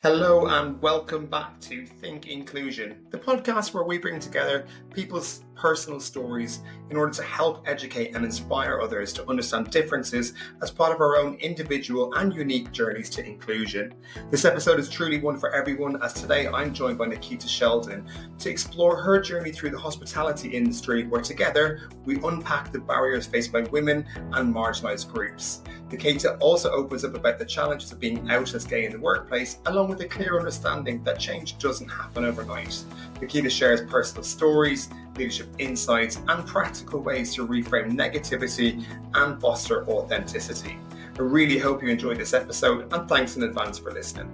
Hello and welcome back to Think Inclusion, the podcast where we bring together people's personal stories in order to help educate and inspire others to understand differences as part of our own individual and unique journeys to inclusion. This episode is truly one for everyone, as today I'm joined by Nikita Sheldon to explore her journey through the hospitality industry, where together we unpack the barriers faced by women and marginalised groups. Nikita also opens up about the challenges of being out as gay in the workplace, along with a clear understanding that change doesn't happen overnight. Nikita shares personal stories, leadership insights, and practical ways to reframe negativity and foster authenticity. I really hope you enjoyed this episode, and thanks in advance for listening.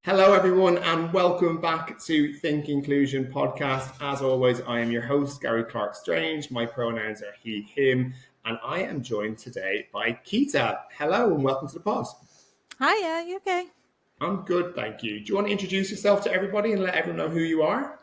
Hello everyone and welcome back to Think Inclusion podcast. As always, I am your host, Garry Clarke-Strange. My pronouns are he, him, and I am joined today by Kita. Hello and welcome to the pod. Hiya, you okay? I'm good, thank you. Do you want to introduce yourself to everybody and let everyone know who you are?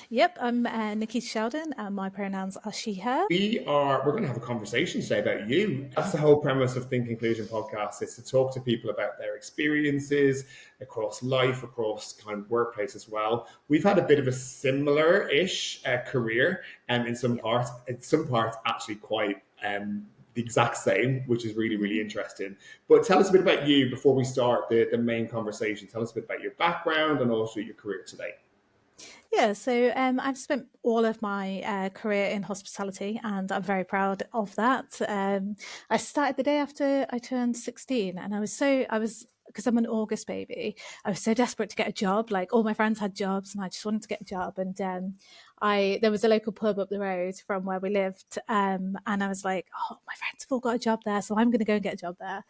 Yep, I'm Nikita Sheldon and my pronouns are she, her. We're going to have a conversation today about you. That's the whole premise of Think Inclusion podcast, is to talk to people about their experiences across life, across kind of workplace as well. We've had a bit of a similar-ish career in some parts actually quite the exact same, which is really, really interesting. But tell us a bit about you before we start the main conversation. Tell us a bit about your background and also your career today. Yeah, so I've spent all of my career in hospitality and I'm very proud of that. I started the day after I turned 16 and I was, because I'm an August baby, I was so desperate to get a job. Like all my friends had jobs and I just wanted to get a job. And there was a local pub up the road from where we lived. And I was like, oh, my friends have all got a job there, so I'm going to go and get a job there.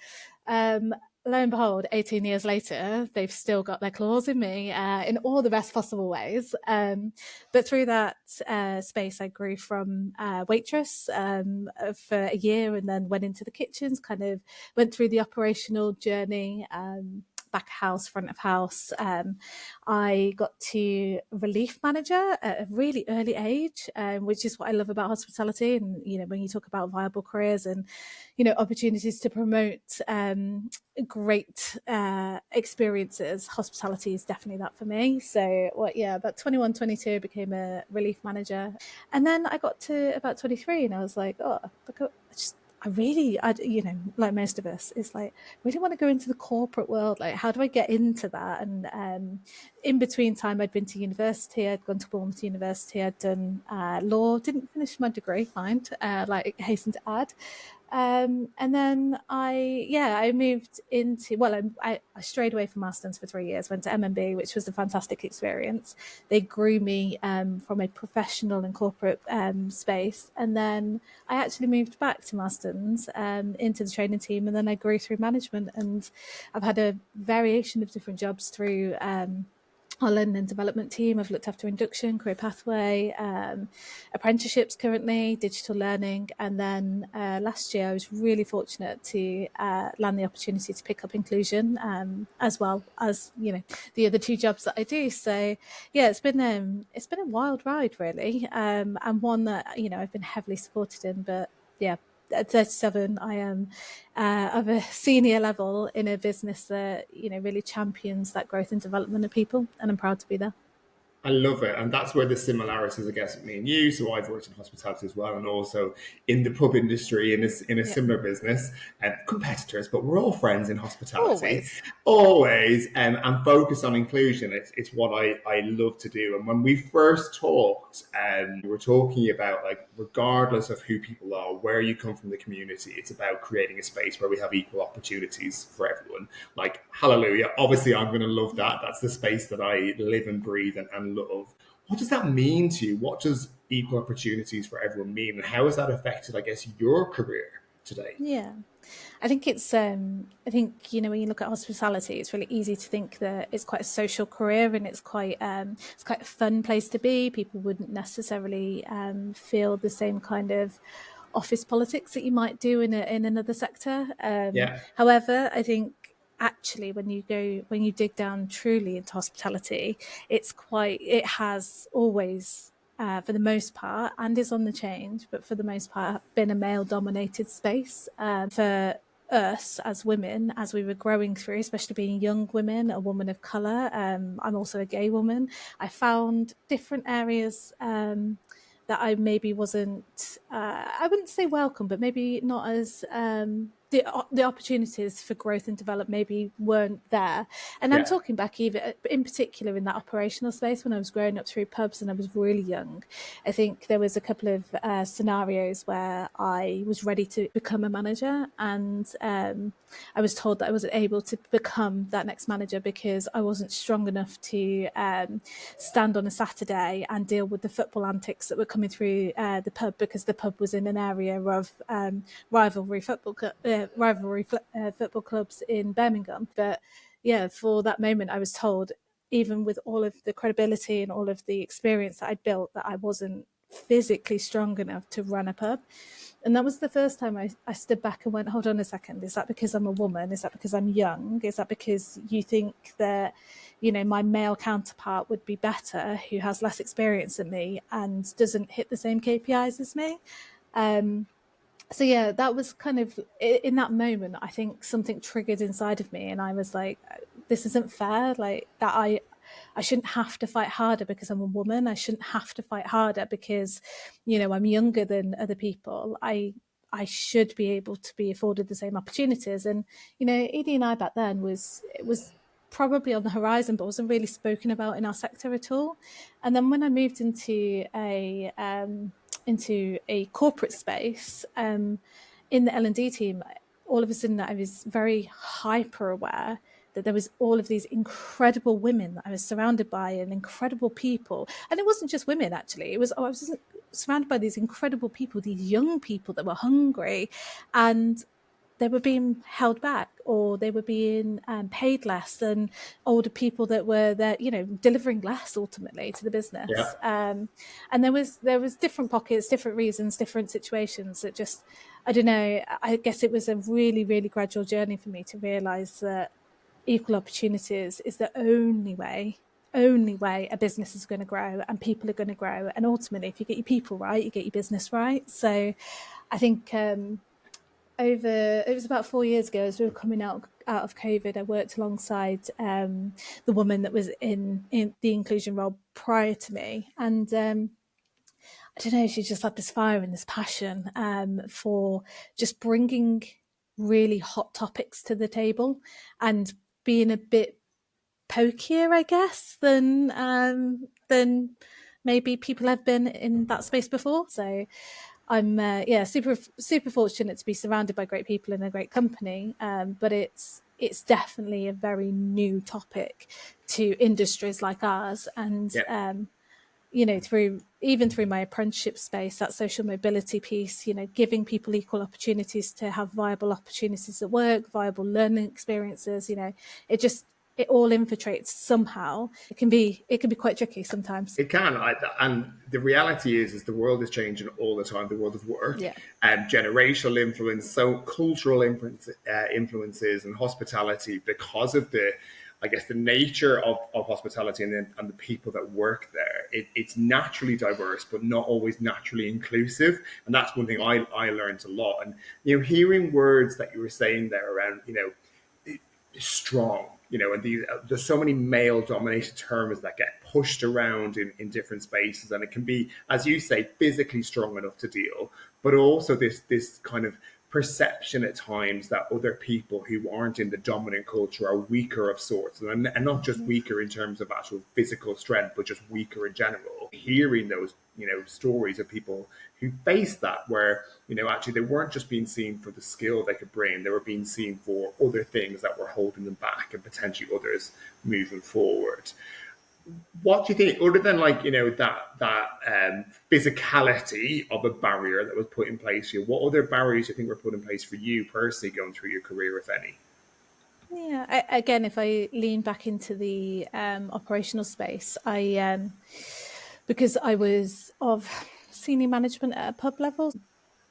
Lo and behold, 18 years later, they've still got their claws in me in all the best possible ways. But through that space, I grew from waitress for a year and then went into the kitchens, kind of went through the operational journey, back of house, front of house. I got to relief manager at a really early age, which is what I love about hospitality. And, you know, when you talk about viable careers and, you know, opportunities to promote great experiences, hospitality is definitely that for me. So about 21, 22, became a relief manager. And then I got to about 23 and I was like, like most of us, it's like, really want to go into the corporate world. Like, how do I get into that? And in between time, I'd been to university. I'd gone to Bournemouth University. I'd done law. Didn't finish my degree, hasten to add. And then I moved into, I strayed away from Marston's for 3 years, went to MMB, which was a fantastic experience. They grew me from a professional and corporate space. And then I actually moved back to Marston's into the training team. And then I grew through management. And I've had a variation of different jobs through our learning and development team. I've looked after induction, career pathway, apprenticeships currently, digital learning. And then last year I was really fortunate to land the opportunity to pick up inclusion as well as, you know, the other two jobs that I do. So yeah, it's been a wild ride really, and one that, you know, I've been heavily supported in. But yeah, at 37, I am of a senior level in a business that, you know, really champions that growth and development of people, and I'm proud to be there. I love it. And that's where the similarities, I guess, with me and you. So I've worked in hospitality as well, and also in the pub industry in a similar business, and competitors, but we're all friends in hospitality. Always. And focused on inclusion. It's what I love to do. And when we first talked, we were talking about, like, regardless of who people are, where you come from the community, it's about creating a space where we have equal opportunities for everyone. Like, hallelujah. Obviously, I'm going to love that. That's the space that I live and breathe and love. What does that mean to you? What does equal opportunities for everyone mean? And how has that affected, I guess, your career today? Yeah. I think it's, I think, you know, when you look at hospitality, it's really easy to think that it's quite a social career and it's quite a fun place to be. People wouldn't necessarily feel the same kind of office politics that you might do in another sector. However, I think actually when you dig down truly into hospitality, it has always for the most part, and is on the change, but for the most part been a male dominated space for us as women, as we were growing through, especially being young women, a woman of colour, I'm also a gay woman, I found different areas that I maybe wasn't, I wouldn't say welcome, but maybe not as, the opportunities for growth and development maybe weren't there. And I'm talking back even in particular in that operational space when I was growing up through pubs and I was really young. I think there was a couple of scenarios where I was ready to become a manager, and I was told that I wasn't able to become that next manager because I wasn't strong enough to stand on a Saturday and deal with the football antics that were coming through the pub, because the pub was in an area of rivalry football clubs in Birmingham. But yeah, for that moment, I was told, even with all of the credibility and all of the experience that I'd built, that I wasn't physically strong enough to run a pub. And that was the first time I stood back and went, hold on a second, is that because I'm a woman? Is that because I'm young? Is that because you think that, you know, my male counterpart would be better, who has less experience than me and doesn't hit the same KPIs as me? So yeah, that was kind of, in that moment, I think something triggered inside of me, and I was like, this isn't fair. Like, that I shouldn't have to fight harder because I'm a woman. I shouldn't have to fight harder because, you know, I'm younger than other people. I should be able to be afforded the same opportunities. And, you know, ED and I back then was probably on the horizon, but wasn't really spoken about in our sector at all. And then when I moved into a corporate space in the L&D team, all of a sudden I was very hyper aware that there was all of these incredible women that I was surrounded by, and incredible people. And it wasn't just women, actually. I was surrounded by these incredible people, these young people that were hungry, and they were being held back, or they were being paid less than older people that were there, you know, delivering less ultimately to the business. And there was different pockets, different reasons, different situations that just, I don't know, I guess it was a really, really gradual journey for me to realise that equal opportunities is the only way a business is going to grow and people are going to grow. And ultimately, if you get your people right, you get your business right. So I think it was about 4 years ago, as we were coming out of COVID, I worked alongside the woman that was in the inclusion role prior to me. And I don't know, she just had this fire and this passion for just bringing really hot topics to the table and being a bit pokier, I guess, than maybe people have been in that space before. So I'm super fortunate to be surrounded by great people in a great company, but it's definitely a very new topic to industries like ours. And you know, through my apprenticeship space, that social mobility piece, you know, giving people equal opportunities to have viable opportunities at work, viable learning experiences, you know, it all infiltrates somehow. It can be quite tricky sometimes. It can, and the reality is the world is changing all the time. The world of work, and generational influence, so cultural influences, and hospitality, because of the, I guess, the nature of hospitality and the people that work there. It's naturally diverse, but not always naturally inclusive, and that's one thing I learned a lot. And you know, hearing words that you were saying there around, you know, strong, you know, and there's so many male dominated terms that get pushed around in different spaces, and it can be, as you say, physically strong enough to deal, but also this kind of perception at times that other people who aren't in the dominant culture are weaker of sorts, and not just weaker in terms of actual physical strength, but just weaker in general. Hearing those, you know, stories of people who faced that, where, you know, actually they weren't just being seen for the skill they could bring, they were being seen for other things that were holding them back and potentially others moving forward. What do you think, other than, like, you know, that physicality of a barrier that was put in place here, what other barriers do you think were put in place for you personally going through your career, if any? Yeah, again, if I lean back into the operational space, because I was of senior management at a pub level,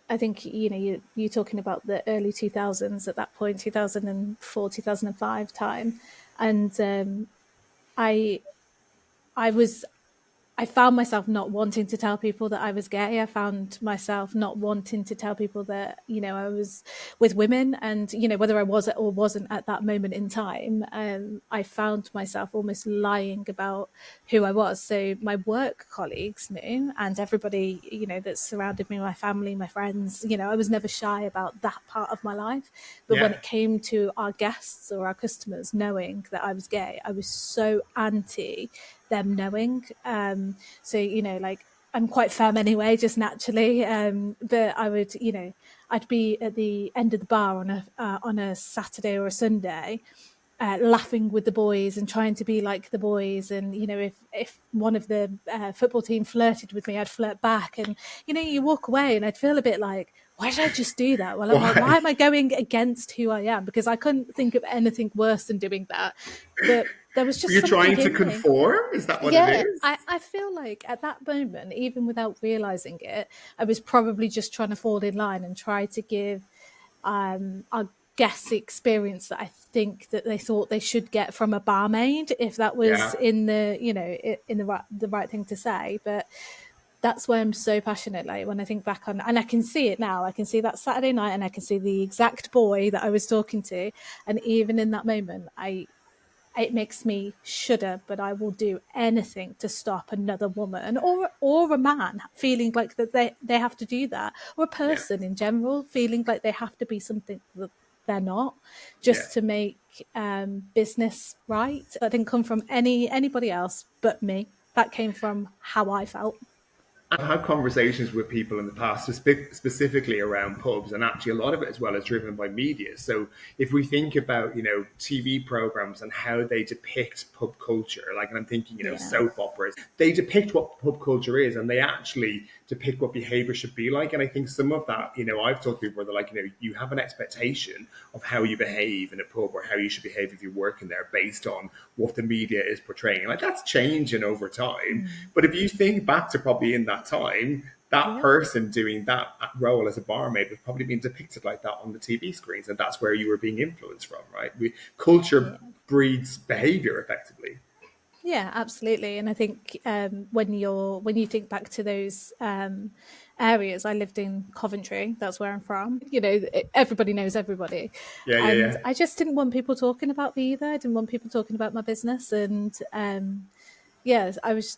I think, you know, you're talking about the early 2000s at that point, 2004, 2005 time. And I I found myself not wanting to tell people that I was gay. I found myself not wanting to tell people that, you know, I was with women, and, you know, whether I was or wasn't at that moment in time, I found myself almost lying about who I was. So my work colleagues knew, and everybody, you know, that surrounded me, my family, my friends, you know, I was never shy about that part of my life. But when Yeah. it came to our guests or our customers knowing that I was gay, I was so anti them knowing. So, you know, like, I'm quite femme anyway, just naturally. But I would, you know, I'd be at the end of the bar on a Saturday or a Sunday, laughing with the boys and trying to be like the boys. And, you know, if one of the football team flirted with me, I'd flirt back. And, you know, you walk away and I'd feel a bit like, why did I just do that? Well, I'm like, why am I going against who I am? Because I couldn't think of anything worse than doing that. But there was just You're something trying to in me. conform? Is that what it Yeah, is? I feel like at that moment, even without realizing it, I was probably just trying to fall in line and try to give our guests the experience that I think that they thought they should get from a barmaid, if that was Yeah. in the, you know, in the right thing to say. But that's why I'm so passionate. Like, when I think back on, and I can see it now, I can see that Saturday night, and I can see the exact boy that I was talking to, and even in that moment, it makes me shudder, but I will do anything to stop another woman or a man feeling like that they have to do that, or a Yeah. person in general feeling like they have to be something that they're not, Yeah. just to make business right. That didn't come from anybody else but me. That came from how I felt. I've had conversations with people in the past, specifically around pubs, and actually a lot of it as well is driven by media. So if we think about, you know, TV programs and how they depict pub culture, like, and I'm thinking, you know, Yeah. soap operas, they depict what pub culture is, and they actually depict what behavior should be like. And I think some of that, you know, I've talked to people where they're like, you know, you have an expectation of how you behave in a pub or how you should behave if you're working there based on what the media is portraying. Like, that's changing over time. But if you think back to probably in that time, that Yeah. person doing that role as a barmaid was probably being depicted like that on the TV screens, and that's where you were being influenced from, right? Culture Yeah. breeds behavior effectively. Yeah, absolutely. And I think when you think back to those areas, I lived in Coventry. That's where I'm from. You know, everybody knows everybody, Yeah, yeah, and yeah. I just didn't want people talking about me either. I didn't want people talking about my business, and yeah, I was.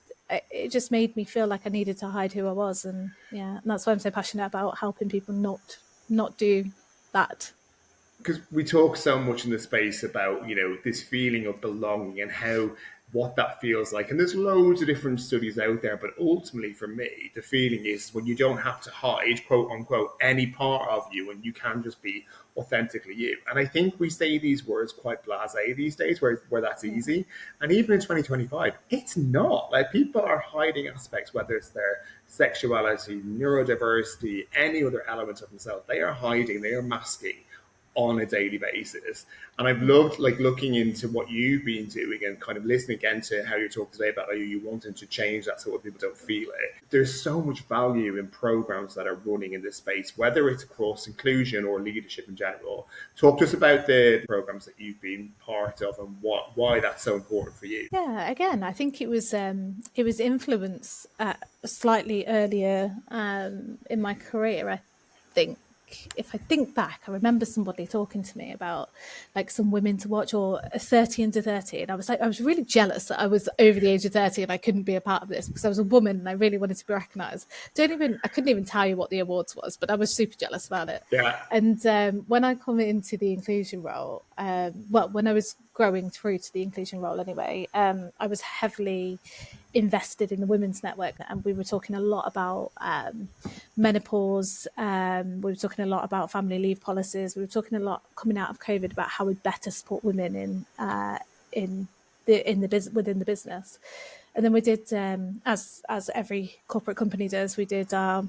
It just made me feel like I needed to hide who I was, and yeah, and that's why I'm so passionate about helping people not do that. Because we talk so much in the space about, you know, this feeling of belonging and how what that feels like, and there's loads of different studies out there, but ultimately for me the feeling is when you don't have to hide, quote unquote, any part of you, and you can just be authentically you. And I think we say these words quite blasé these days, where that's Yeah. easy, and even in 2025 it's not. Like, people are hiding aspects, whether it's their sexuality, neurodiversity, any other elements of themselves. They are hiding, they are masking on a daily basis. And I've Yeah. loved, like, looking into what you've been doing and kind of listening again to how you're talking today about how you wanting to change that so that people don't feel it. There's so much value in programs that are running in this space, whether it's across inclusion or leadership in general. Talk to us about the programs that you've been part of and why that's so important for you. Yeah, again, I think it was influence slightly earlier in my career. I think if I think back, I remember somebody talking to me about like some women to watch, or 30 under 30, and I was like, I was really jealous that I was over the age of 30 and I couldn't be a part of this, because I was a woman and I really wanted to be recognised. I couldn't even tell you what the awards was, but I was super jealous about it. Yeah. And when I come into the inclusion role, well, when I was growing through to the inclusion role anyway, I was heavily invested in the Women's Network, and we were talking a lot about menopause. We were talking a lot about family leave policies. We were talking a lot coming out of COVID about how we better support women in within the business. And then we did, as every corporate company does, we did our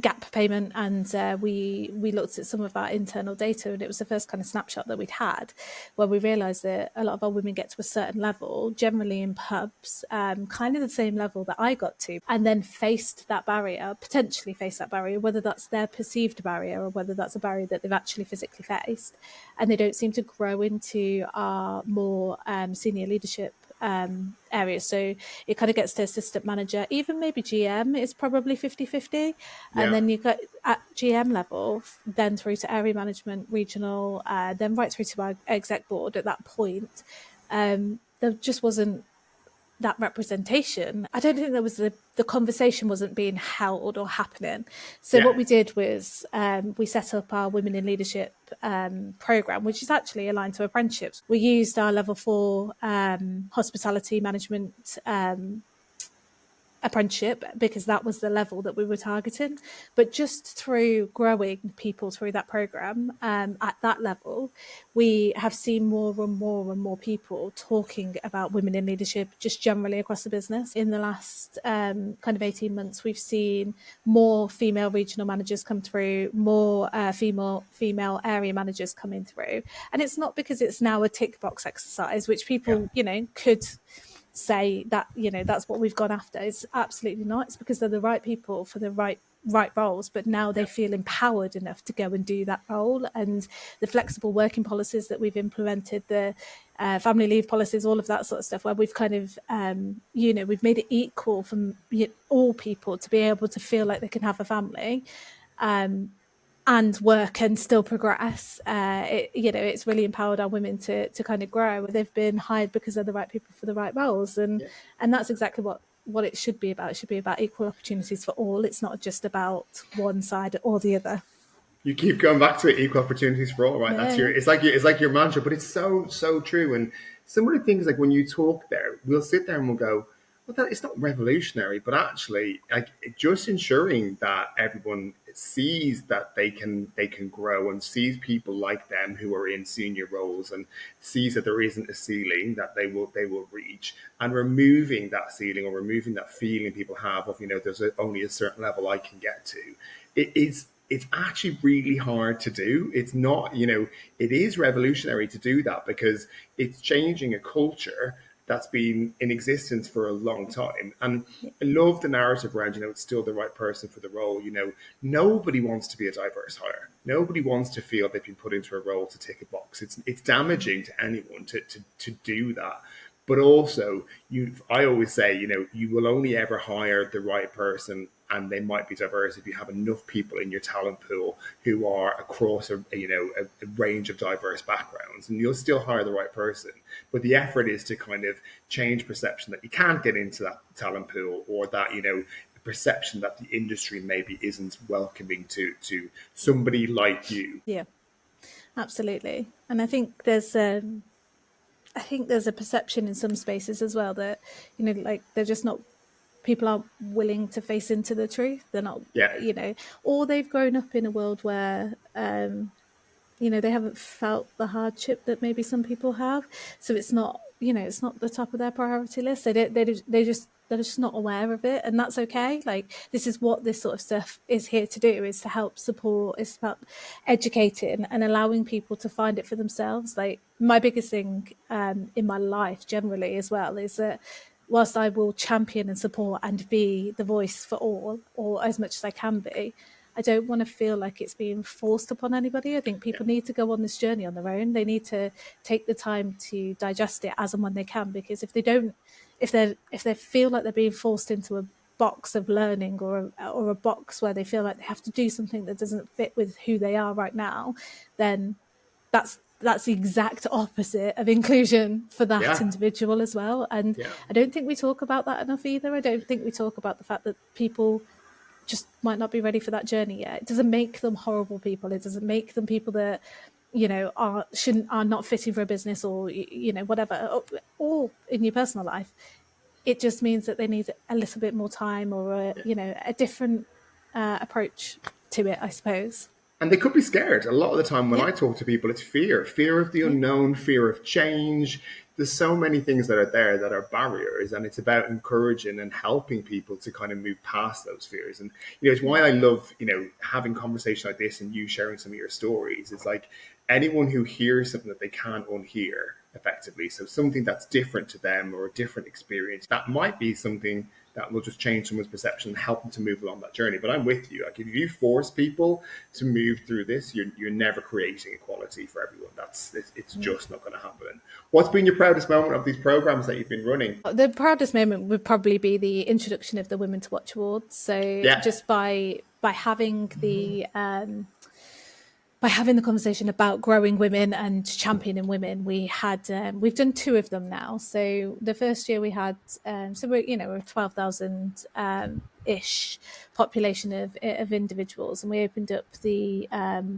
gap payment, and we looked at some of our internal data, and it was the first kind of snapshot that we'd had where we realized that a lot of our women get to a certain level, generally in pubs, kind of the same level that I got to, and then potentially faced that barrier, whether that's their perceived barrier or whether that's a barrier that they've actually physically faced, and they don't seem to grow into our more senior leadership areas. So it kind of gets to assistant manager, even maybe GM is probably 50-50. And Yeah. then you got at GM level, then through to area management, regional, then right through to our exec board at that point. There just wasn't that representation. I don't think there was the conversation wasn't being held or happening. So Yeah. what we did was we set up our Women in Leadership program, which is actually aligned to apprenticeships. We used our level 4 hospitality management apprenticeship because that was the level that we were targeting. But just through growing people through that program at that level, we have seen more and more and more people talking about women in leadership just generally across the business. In the last kind of 18 months, we've seen more female regional managers come through, more female area managers coming through. And it's not because it's now a tick box exercise, which people, could say that, that's what we've gone after. It's absolutely not. It's because they're the right people for the right roles, but now they feel empowered enough to go and do that role. And the flexible working policies that we've implemented, the family leave policies, all of that sort of stuff, where we've kind of we've made it equal for all people to be able to feel like they can have a family and work and still progress. It's really empowered our women to kind of grow. They've been hired because they're the right people for the right roles, and that's exactly what it should be about. It should be about equal opportunities for all. It's not just about one side or the other. You keep going back to it, equal opportunities for all, right? That's it's like your mantra, but it's so true. And some of the things, like when you talk there, we'll sit there and we'll go, well, it's not revolutionary, but actually, like, just ensuring that everyone sees that they can grow and sees people like them who are in senior roles and sees that there isn't a ceiling that they will reach, and removing that ceiling or removing that feeling people have of, there's only a certain level I can get to. It's actually really hard to do. It's not, it is revolutionary to do that because it's changing a culture that's been in existence for a long time. And I love the narrative around, it's still the right person for the role. Nobody wants to be a diverse hire. Nobody wants to feel they've been put into a role to tick a box. It's damaging to anyone to do that. But also, I always say, you will only ever hire the right person, and they might be diverse if you have enough people in your talent pool who are across a range of diverse backgrounds, and you'll still hire the right person. But the effort is to kind of change perception that you can't get into that talent pool, or that, the perception that the industry maybe isn't welcoming to somebody like you. Yeah, absolutely. And I think there's a perception in some spaces as well that, like they're just not, people aren't willing to face into the truth. They're not, or they've grown up in a world where, they haven't felt the hardship that maybe some people have. So it's not, it's not the top of their priority list. They're just not aware of it, and that's okay. Like, this is what this sort of stuff is here to do, is to help support. It's about educating and allowing people to find it for themselves. Like, my biggest thing in my life generally as well is that whilst I will champion and support and be the voice for all, or as much as I can be, I don't want to feel like it's being forced upon anybody. I think people need to go on this journey on their own. They need to take the time to digest it as and when they can, because if they don't, if they feel like they're being forced into a box of learning, or a box where they feel like they have to do something that doesn't fit with who they are right now, then that's the exact opposite of inclusion for that individual as well. And I don't think we talk about that enough either. I don't think we talk about the fact that people just might not be ready for that journey yet. It doesn't make them horrible people. It doesn't make them people that, are not fitting for a business, or, whatever, or in your personal life. It just means that they need a little bit more time, or a different approach to it, I suppose. And they could be scared. A lot of the time when I talk to people, it's fear of the unknown, fear of change. There's so many things that are there that are barriers, and it's about encouraging and helping people to kind of move past those fears. And, it's why I love, having conversation like this and you sharing some of your stories. It's like anyone who hears something that they can't unhear effectively. So something that's different to them, or a different experience, that might be something that will just change someone's perception and help them to move along that journey. But I'm with you. Like, if you force people to move through this, you're never creating equality for everyone. It's just not going to happen. What's been your proudest moment of these programs that you've been running? The proudest moment would probably be the introduction of the Women to Watch Awards. So just by having the conversation about growing women and championing women, we've done 2 of them now. So the first year we had, we're 12,000 ish population of individuals, and we opened up the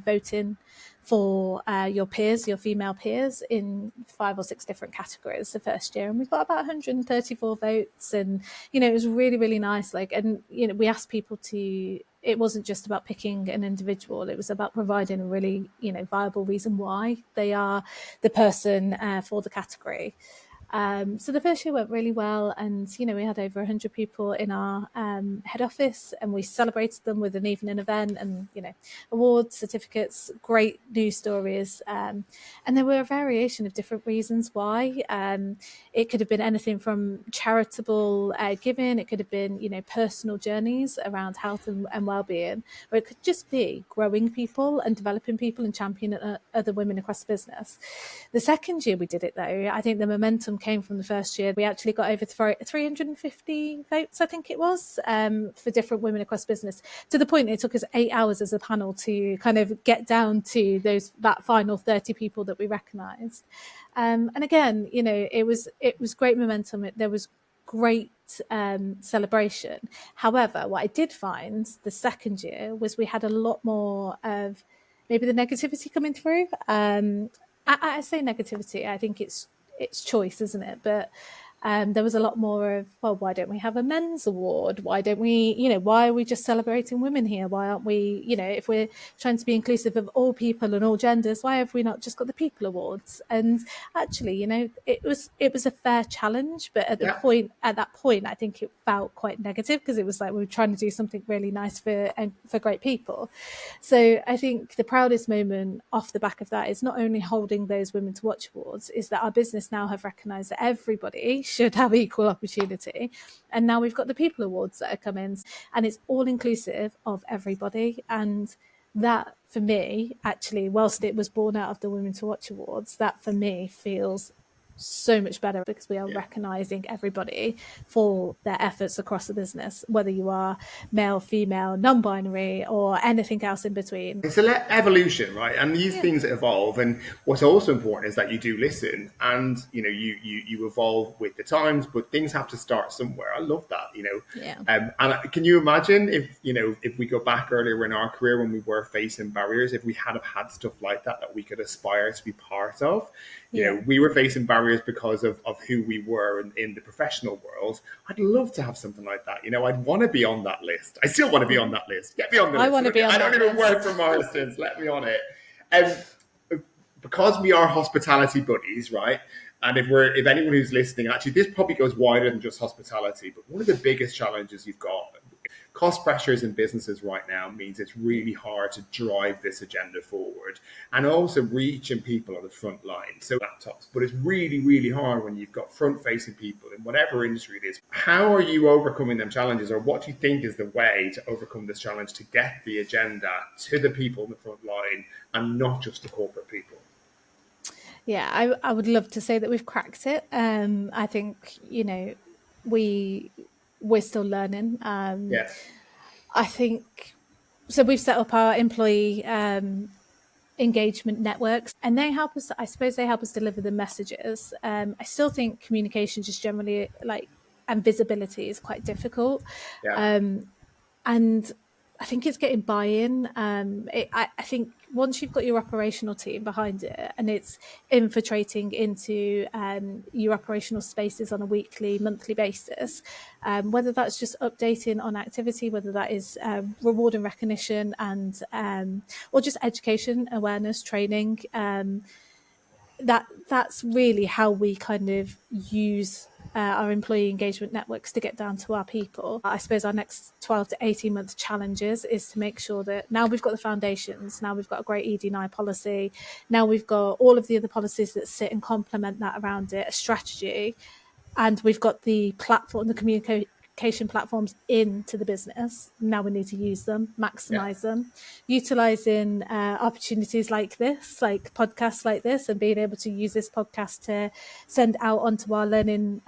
voting for your peers, your female peers, in 5 or 6 different categories the first year, and we got about 134 votes, and it was really, really nice. And we asked people to. It wasn't just about picking an individual. It was about providing a really, viable reason why they are the person for the category. So the first year went really well, and we had over 100 people in our head office, and we celebrated them with an evening event and awards, certificates, great news stories, and there were a variation of different reasons why. It could have been anything from charitable giving, it could have been personal journeys around health and well-being, or it could just be growing people and developing people and championing other women across the business. The second year we did it, though, I think the momentum came from the first year. We actually got over 350 votes, I think it was, for different women across business, to the point it took us 8 hours as a panel to kind of get down to that final 30 people that we recognised. And again, it was great momentum. There was great celebration. However, what I did find the second year was we had a lot more of maybe the negativity coming through. I say negativity, I think it's choice, isn't it? But there was a lot more of, well, why don't we have a men's award? Why don't we, why are we just celebrating women here? Why aren't we, if we're trying to be inclusive of all people and all genders, why have we not just got the People Awards? And actually, it was a fair challenge, but at that point, I think it felt quite negative, because it was like we were trying to do something really nice for great people. So I think the proudest moment off the back of that is not only holding those Women to Watch Awards, is that our business now have recognised that everybody should have equal opportunity, and now we've got the People Awards that are coming, and it's all inclusive of everybody. And that, for me, actually, whilst it was born out of the Women to Watch Awards, that for me feels so much better, because we are recognising everybody for their efforts across the business, whether you are male, female, non-binary, or anything else in between. It's an evolution, right? And these things evolve. And what's also important is that you do listen, and you evolve with the times. But things have to start somewhere. I love that, And can you imagine if we go back earlier in our career, when we were facing barriers, if we had stuff like that we could aspire to be part of? We were facing barriers because of who we were in the professional world. I'd love to have something like that. I'd want to be on that list. I still want to be on that list. Get me on the list. I want to be on that list. I don't even work for Marston's. Let me on it. Because we are hospitality buddies, right? And if anyone who's listening, actually, this probably goes wider than just hospitality. But one of the biggest challenges you've got, cost pressures in businesses right now, means it's really hard to drive this agenda forward, and also reaching people on the front line. So laptops, but it's really, really hard when you've got front-facing people in whatever industry it is. How are you overcoming them challenges, or what do you think is the way to overcome this challenge to get the agenda to the people on the front line and not just the corporate people? Yeah, I would love to say that we've cracked it. I think, we're still learning. I think, so we've set up our employee engagement networks, and they help us, I suppose they help us deliver the messages. I still think communication just generally, and visibility is quite difficult. And I think it's getting buy-in. I think once you've got your operational team behind it, and it's infiltrating into your operational spaces on a weekly, monthly basis, whether that's just updating on activity, whether that is reward and recognition, and or just education, awareness, training, that's really how we kind of use our employee engagement networks to get down to our people. I suppose our next 12 to 18 month challenges is to make sure that now we've got the foundations, now we've got a great ED&I policy, now we've got all of the other policies that sit and complement that around it, a strategy, and we've got the platform, the communication education platforms into the business. Now we need to use them, maximize them, utilizing opportunities like this, like podcasts like this, and being able to use this podcast to send out onto our learning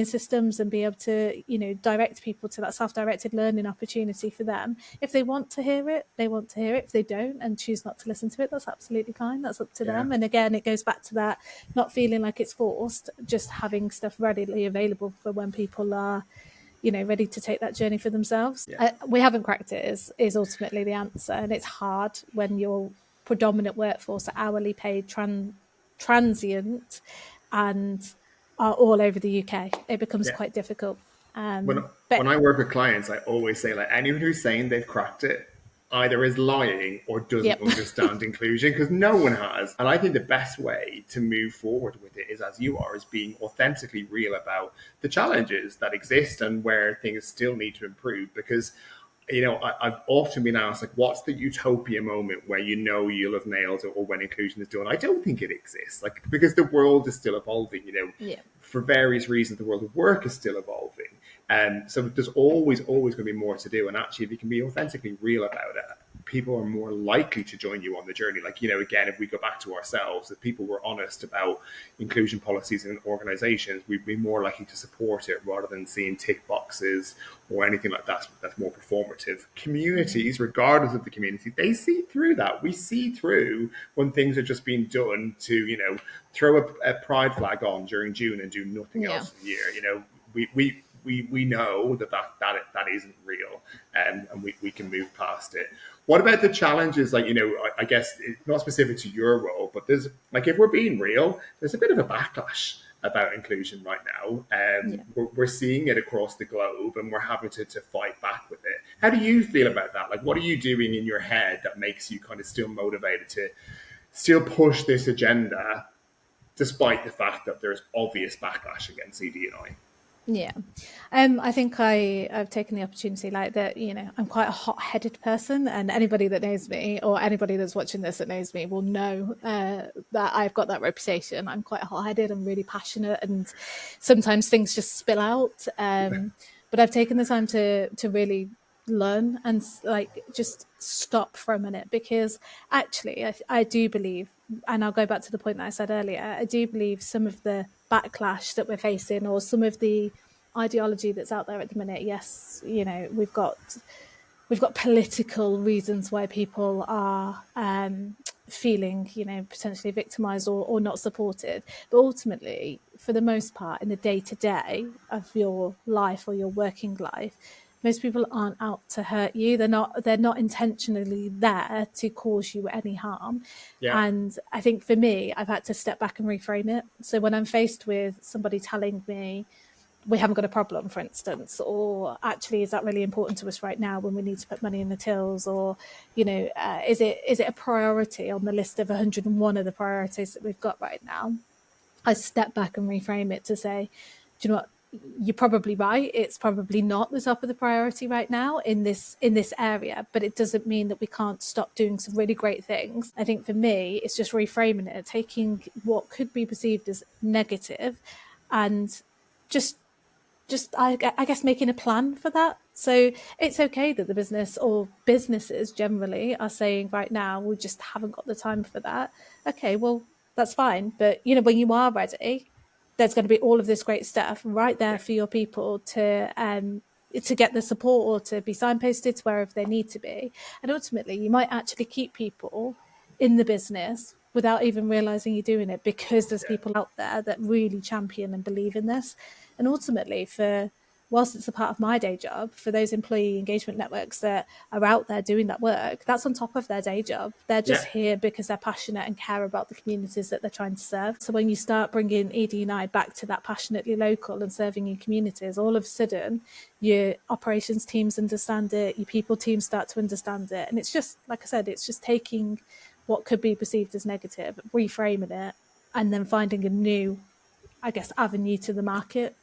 systems and be able to, direct people to that self-directed learning opportunity for them. If they want to hear it, they want to hear it. If they don't and choose not to listen to it, that's absolutely fine. That's up to them. And again, it goes back to that not feeling like it's forced, just having stuff readily available for when people are, ready to take that journey for themselves. We haven't cracked it is ultimately the answer. And it's hard when your predominant workforce are hourly paid, transient, and are all over the UK. It becomes quite difficult. When I work with clients, I always say, like, anyone who's saying they've cracked it either is lying or doesn't understand inclusion, because no one has. And I think the best way to move forward with it is, as you are, is being authentically real about the challenges that exist and where things still need to improve. Because I've often been asked, like, what's the utopia moment where you'll have nailed it, or when inclusion is done? I don't think it exists, like, because the world is still evolving, for various reasons. The world of work is still evolving. And so there's always going to be more to do. And actually, if you can be authentically real about it, people are more likely to join you on the journey. Like, again, if we go back to ourselves, if people were honest about inclusion policies in organizations, we'd be more likely to support it rather than seeing tick boxes or anything like that that's more performative. Communities, regardless of the community, they see through that. We see through when things are just being done to, throw a pride flag on during June and do nothing else in the year. We know that isn't real, and we can move past it. What about the challenges? Like, I guess it's not specific to your role, but there's, like, if we're being real, there's a bit of a backlash about inclusion right now. We're seeing it across the globe, and we're having to fight back with it. How do you feel about that? Like, what are you doing in your head that makes you kind of still motivated to still push this agenda, despite the fact that there's obvious backlash against ED&I? Yeah. I think I've taken the opportunity, like, that, I'm quite a hot-headed person, and anybody that knows me, or anybody that's watching this that knows me, will know that I've got that reputation. I'm quite hot-headed. I'm really passionate, and sometimes things just spill out. But I've taken the time to really learn and, like, just stop for a minute, because actually I do believe, and I'll go back to the point that I said earlier, I do believe some of the backlash that we're facing, or some of the ideology that's out there at the minute, yes, we've got political reasons why people are feeling, potentially victimized or not supported. But ultimately, for the most part, in the day-to-day of your life or your working life, most people aren't out to hurt you. They're not intentionally there to cause you any harm. And I think for me, I've had to step back and reframe it. So when I'm faced with somebody telling me, we haven't got a problem, for instance, or actually, is that really important to us right now when we need to put money in the tills? Or, is it a priority on the list of 101 of the priorities that we've got right now? I step back and reframe it to say, do you know what? You're probably right. It's probably not the top of the priority right now in this area, but it doesn't mean that we can't stop doing some really great things. I think for me, it's just reframing it, taking what could be perceived as negative, and just I guess making a plan for that. So it's okay that the business, or businesses generally, are saying right now, we just haven't got the time for that. Okay, well, that's fine. But, when you are ready, there's going to be all of this great stuff right there for your people to get the support, or to be signposted to wherever they need to be. And ultimately, you might actually keep people in the business without even realizing you're doing it, because there's people out there that really champion and believe in this. And ultimately, whilst it's a part of my day job, for those employee engagement networks that are out there doing that work, that's on top of their day job. They're just here because they're passionate and care about the communities that they're trying to serve. So when you start bringing ED&I back to that passionately local and serving in communities, all of a sudden your operations teams understand it, your people teams start to understand it. And it's just, like I said, it's just taking what could be perceived as negative, reframing it, and then finding a new, I guess, avenue to the market.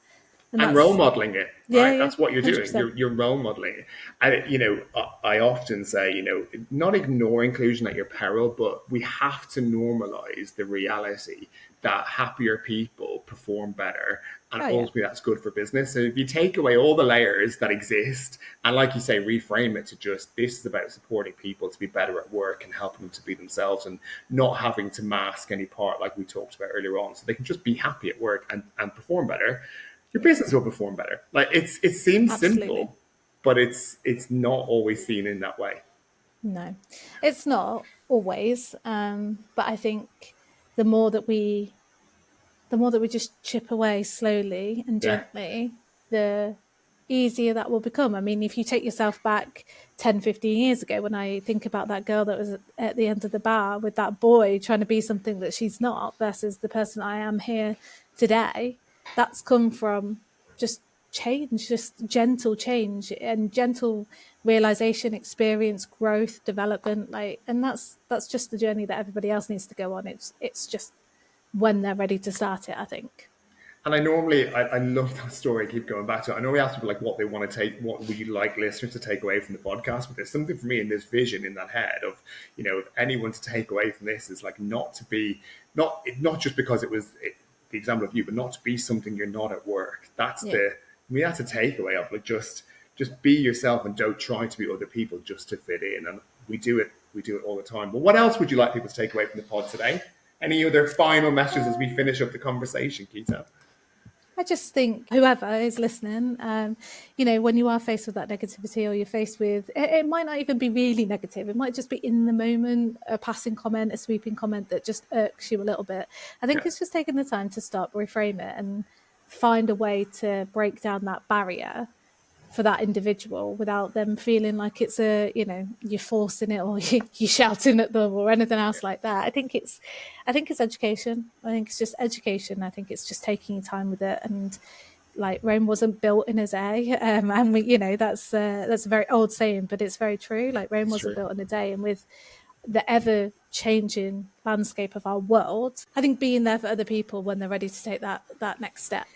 And role modeling it, right? That's what you're 100%. doing. You're role modeling it. And, I often say, not ignore inclusion at your peril, but we have to normalize the reality that happier people perform better. And Oh, yeah. ultimately that's good for business. So if you take away all the layers that exist and, like you say, reframe it to just, this is about supporting people to be better at work and helping them to be themselves and not having to mask any part like we talked about earlier on, so they can just be happy at work and perform better, your business will perform better. Like it seems Absolutely. simple, but it's not always seen in that way. No, it's not always. But I think the more that we just chip away slowly and Yeah. gently, the easier that will become. I mean, if you take yourself back 10, 15 years ago, when I think about that girl that was at the end of the bar with that boy trying to be something that she's not versus the person I am here today, that's come from just change, just gentle change and gentle realization, experience, growth, development. And that's just the journey that everybody else needs to go on. It's just when they're ready to start it, I think. And I love that story. I keep going back to it. I normally ask people like what they want to take, what would you like listeners to take away from the podcast? But there's something for me in this vision in that head of, if anyone to take away from this is like not just because it was the example of you, but not to be something you're not at work. That's that's a takeaway of like just be yourself and don't try to be other people just to fit in. And we do it all the time. But what else would you like people to take away from the pod today? Any other final messages as we finish up the conversation, Keita? I just think whoever is listening, when you are faced with that negativity or you're faced with, it might not even be really negative. It might just be in the moment, a passing comment, a sweeping comment that just irks you a little bit. I think it's just taking the time to stop, reframe it and find a way to break down that barrier for that individual without them feeling like it's you're forcing it or you're shouting at them or anything else like that. I think it's education. I think it's just education. I think it's just taking your time with it. And like Rome wasn't built in a day, and we, that's a very old saying, but it's very true. Like Rome wasn't built in a day, and with the ever changing landscape of our world, I think being there for other people when they're ready to take that next step.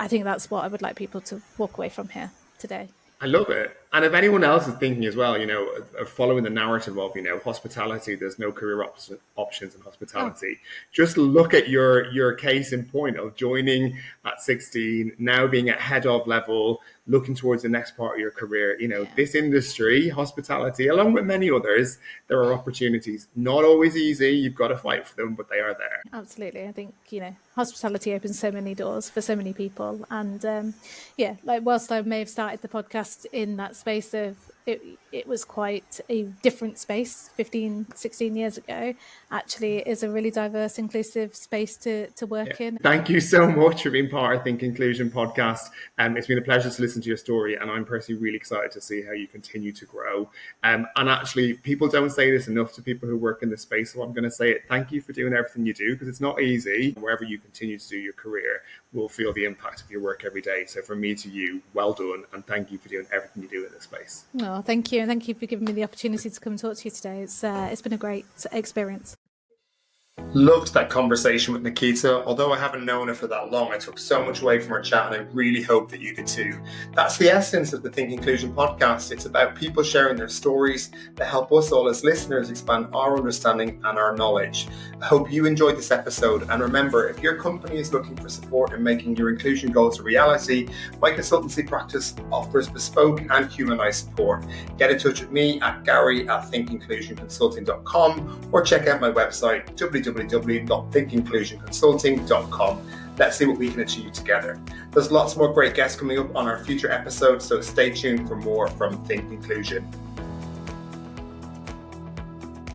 I think that's what I would like people to walk away from here today. I love it. And if anyone else is thinking as well, of following the narrative of, hospitality, there's no career options in hospitality. Just look at your case in point of joining at 16, now being at head of level, looking towards the next part of your career. This industry, hospitality, along with many others, there are opportunities. Not always easy. You've got to fight for them, but they are there. Absolutely. I think, hospitality opens so many doors for so many people. And whilst I may have started the podcast in that space of it was quite a different space 15, 16 years ago, actually it is a really diverse, inclusive space to work in. Thank you so much for being part of Think Inclusion podcast. It's been a pleasure to listen to your story, and I'm personally really excited to see how you continue to grow. And actually, people don't say this enough to people who work in this space, so I'm going to say it. Thank you for doing everything you do, because it's not easy. Wherever you continue to do your career, will feel the impact of your work every day. So from me to you, well done, and thank you for doing everything you do in this space. Oh, thank you. And thank you for giving me the opportunity to come and talk to you today. It's been a great experience. Loved that conversation with Nikita. Although I haven't known her for that long, I took so much away from our chat, and I really hope that you did too. That's the essence of the Think Inclusion podcast. It's about people sharing their stories that help us all as listeners expand our understanding and our knowledge. I hope you enjoyed this episode, and remember, if your company is looking for support in making your inclusion goals a reality, my consultancy practice offers bespoke and humanized support. Get in touch with me at Garry@thinkinclusionconsulting.com or check out my website www.thinkinclusionconsulting.com. Let's see what we can achieve together. There's lots more great guests coming up on our future episodes, so stay tuned for more from Think Inclusion.